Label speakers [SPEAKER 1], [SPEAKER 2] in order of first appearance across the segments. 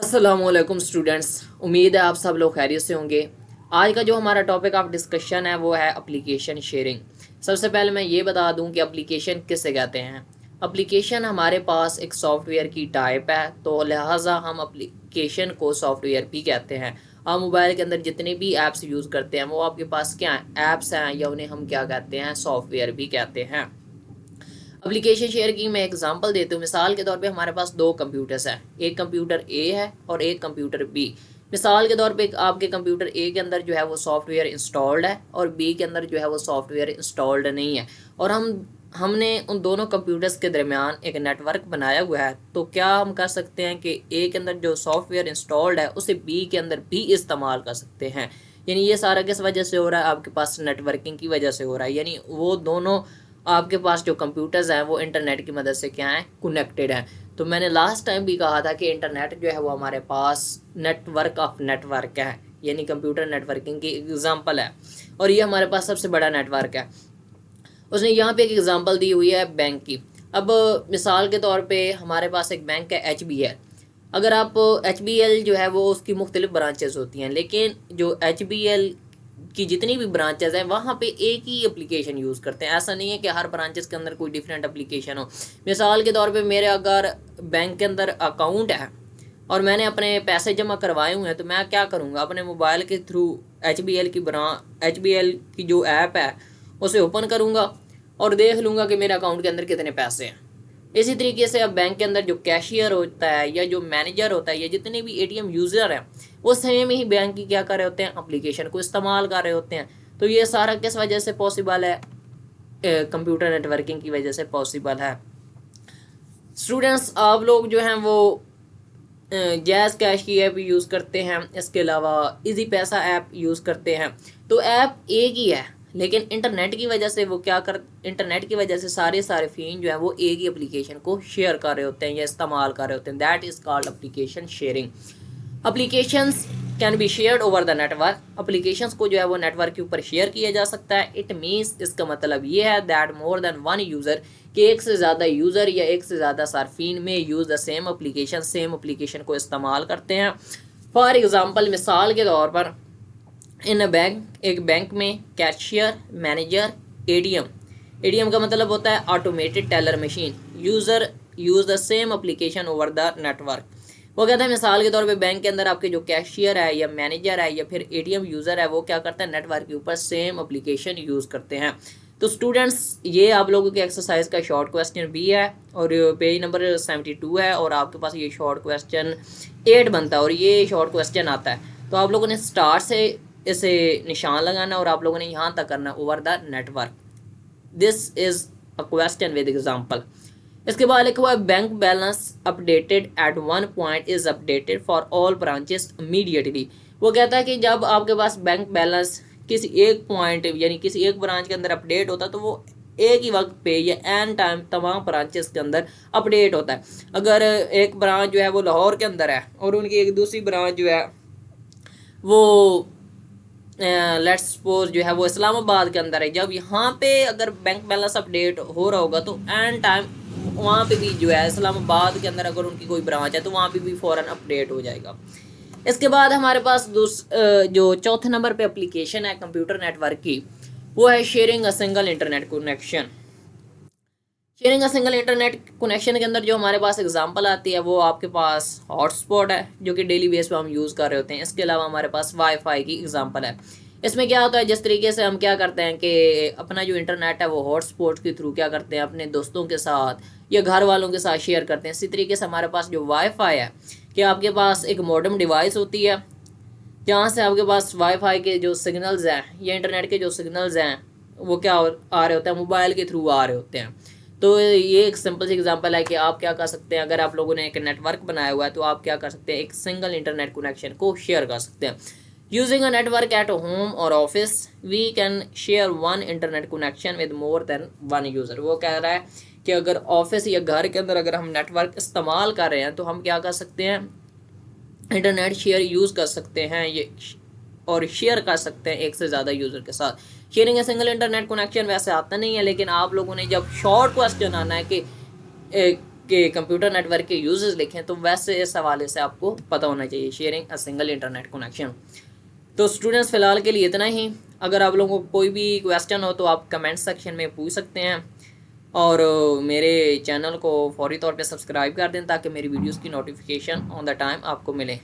[SPEAKER 1] अस्सलामुअलैकुम स्टूडेंट्स। उम्मीद है आप सब लोग खैरियत से होंगे। आज का जो हमारा टॉपिक ऑफ डिस्कशन है वो है एप्लीकेशन शेयरिंग। सबसे पहले मैं ये बता दूं कि एप्लीकेशन किसे कहते हैं। एप्लीकेशन हमारे पास एक सॉफ्टवेयर की टाइप है, तो लिहाजा हम एप्लीकेशन को सॉफ्टवेयर भी कहते हैं। आप मोबाइल के अंदर जितने भी ऐप्स यूज़ करते हैं वो आपके पास क्या हैं, ऐप्स हैं, या उन्हें हम क्या कहते हैं, सॉफ्टवेयर भी कहते हैं। एप्लीकेशन शेयर की मैं एग्जांपल देती हूँ। मिसाल के तौर पे हमारे पास दो कंप्यूटर्स हैं, एक कंप्यूटर ए है और एक कंप्यूटर बी। मिसाल के तौर पे आपके कंप्यूटर ए के अंदर जो है वो सॉफ्टवेयर इंस्टॉल्ड है और बी के अंदर जो है वो सॉफ्टवेयर इंस्टॉल्ड नहीं है, और हमने उन दोनों कंप्यूटर्स के दरमियान एक नेटवर्क बनाया हुआ है। तो क्या हम कर सकते हैं कि ए के अंदर जो सॉफ्टवेयर इंस्टॉल्ड है उसे बी के अंदर भी इस्तेमाल कर सकते हैं। यानी ये सारा किस वजह से हो रहा है, आपके पास नेटवर्किंग की वजह से हो रहा है। यानी वो दोनों आपके पास जो कंप्यूटर्स हैं वो इंटरनेट की मदद से क्या है, कनेक्टेड हैं। तो मैंने लास्ट टाइम भी कहा था कि इंटरनेट जो है वो हमारे पास नेटवर्क ऑफ नेटवर्क है, यानी कंप्यूटर नेटवर्किंग की एग्जांपल है, और ये हमारे पास सबसे बड़ा नेटवर्क है। उसने यहाँ पे एक एग्जांपल दी हुई है बैंक की। अब मिसाल के तौर पे हमारे पास एक बैंक है HBL। अगर आप HBL जो है वो उसकी मुख्तलिफ ब्रांचेस होती हैं, लेकिन जो HBL की जितनी भी ब्रांचेस हैं वहाँ पे एक ही एप्लीकेशन यूज़ करते हैं। ऐसा नहीं है कि हर ब्रांचेस के अंदर कोई डिफरेंट एप्लीकेशन हो। मिसाल के तौर पे मेरे अगर बैंक के अंदर अकाउंट है और मैंने अपने पैसे जमा करवाए हुए हैं, तो मैं क्या करूँगा, अपने मोबाइल के थ्रू एच बी एल की जो ऐप है उसे ओपन करूँगा और देख लूँगा कि मेरे अकाउंट के अंदर कितने पैसे हैं। इसी तरीके से अब बैंक के अंदर जो कैशियर होता है या जो मैनेजर होता है या जितने भी ATM यूज़र हैं वो सेम ही बैंक की क्या कर रहे होते हैं, एप्लीकेशन को इस्तेमाल कर रहे होते हैं। तो ये सारा किस वजह से पॉसिबल है, कंप्यूटर नेटवर्किंग की वजह से पॉसिबल है। स्टूडेंट्स, आप लोग जो हैं वो जैज़ कैश की ऐप यूज़ करते हैं, इसके अलावा इजी पैसा ऐप यूज़ करते हैं। तो ऐप एक ही है, लेकिन इंटरनेट की वजह से वो इंटरनेट की वजह से सारे फ़ीन जो है वो एक ही एप्लीकेशन को शेयर कर रहे होते हैं या इस्तेमाल कर रहे होते हैं। That is called application sharing. Applications can be shared over the network. Applications को जो है वो नेटवर्क के ऊपर शेयर किया जा सकता है। इट मीन्स, इसका मतलब ये है that more than one user, कि एक से ज़्यादा यूज़र या एक से ज़्यादा सार्फिन में यूज़ द सेम एप्लीकेशन को इस्तेमाल करते हैं। फॉर एग्ज़ाम्पल, मिसाल के तौर पर इन अ बैंक, एक बैंक में कैशियर, मैनेजर, ATM का मतलब होता है automated teller machine, user use the same application over the network. वो कहता है मिसाल के तौर पे बैंक के अंदर आपके जो कैशियर है या मैनेजर है या फिर ATM यूज़र है वो क्या करता है, नेटवर्क के ऊपर सेम एप्लीकेशन यूज़ करते हैं। तो स्टूडेंट्स, ये आप लोगों के एक्सरसाइज का शॉर्ट क्वेश्चन भी है और पेज नंबर 72 है, और आपके पास ये शॉर्ट क्वेश्चन 8 बनता है और ये शॉर्ट क्वेश्चन आता है। तो आप लोगों ने स्टार्ट से इसे निशान लगाना और आप लोगों ने यहाँ तक करना over the network. This is a question with example. इसके बाद लिखा हुआ है bank balance updated at one point is updated for all branches immediately. वो कहता है कि जब आपके पास बैंक बैलेंस किसी एक पॉइंट यानी किसी एक ब्रांच के अंदर अपडेट होता है तो वो एक ही वक्त पे या एन टाइम तमाम ब्रांचेस के अंदर अपडेट होता है। अगर एक ब्रांच जो है वो लाहौर के अंदर है और उनकी एक दूसरी ब्रांच जो है वो लेट्स सपोज जो है वो इस्लामाबाद के अंदर है, जब यहाँ पे अगर बैंक बैलेंस अपडेट हो रहा होगा तो एन टाइम वहाँ पे भी जो है इस्लामाबाद के अंदर अगर उनकी कोई ब्रांच है तो वहाँ पे भी फ़ौरन अपडेट हो जाएगा। इसके बाद हमारे पास जो चौथे नंबर पे एप्लीकेशन है कंप्यूटर नेटवर्क की, वो है sharing a single internet connection. Sharing a single internet connection के अंदर जो हमारे पास एग्जांपल आती है वो आपके पास हॉटस्पॉट है जो कि डेली बेस पे हम यूज़ कर रहे होते हैं। इसके अलावा हमारे पास वाईफाई की एग्जांपल है। इसमें क्या होता है, जिस तरीके से हम क्या करते हैं कि अपना जो इंटरनेट है वो हॉटस्पॉट के थ्रू क्या करते हैं, अपने दोस्तों के साथ या घर वालों के साथ शेयर करते हैं। इसी तरीके से हमारे पास जो वाईफाई है कि आपके पास एक मॉडेम डिवाइस होती है जहाँ से आपके पास वाईफाई के जो सिग्नल्स हैं या इंटरनेट के जो सिग्नल्स हैं वो क्या आ रहे होते हैं, मोबाइल के थ्रू आ रहे होते हैं। तो ये एक सिंपल सी एग्जांपल है कि आप क्या कर सकते हैं, अगर आप लोगों ने एक नेटवर्क बनाया हुआ है तो आप क्या कर सकते हैं, एक सिंगल इंटरनेट कनेक्शन को शेयर कर सकते हैं। Using a network at home और office we can share one internet connection with more than one user. वो कह रहा है कि अगर ऑफिस या घर के अंदर अगर हम नेटवर्क इस्तेमाल कर रहे हैं तो हम क्या कर सकते हैं, इंटरनेट शेयर यूज़ कर सकते हैं ये और शेयर कर सकते हैं एक से ज़्यादा यूज़र के साथ। Sharing a single internet connection वैसे आता नहीं है, लेकिन आप लोगों ने जब शॉर्ट क्वेश्चन आना है कि के कंप्यूटर नेटवर्क के यूजेस लिखें, तो वैसे इस हवाले से आपको पता होना चाहिए, sharing a single internet connection. तो स्टूडेंट्स फ़िलहाल के लिए इतना ही। अगर आप लोगों को कोई भी क्वेश्चन हो तो आप कमेंट सेक्शन में पूछ सकते हैं, और मेरे चैनल को फौरी तौर पे सब्सक्राइब कर दें ताकि मेरी वीडियोस की नोटिफिकेशन ऑन द टाइम आपको मिले।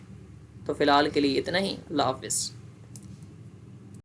[SPEAKER 1] तो फ़िलहाल के लिए इतना ही। अल्लाह हाफ़िज़।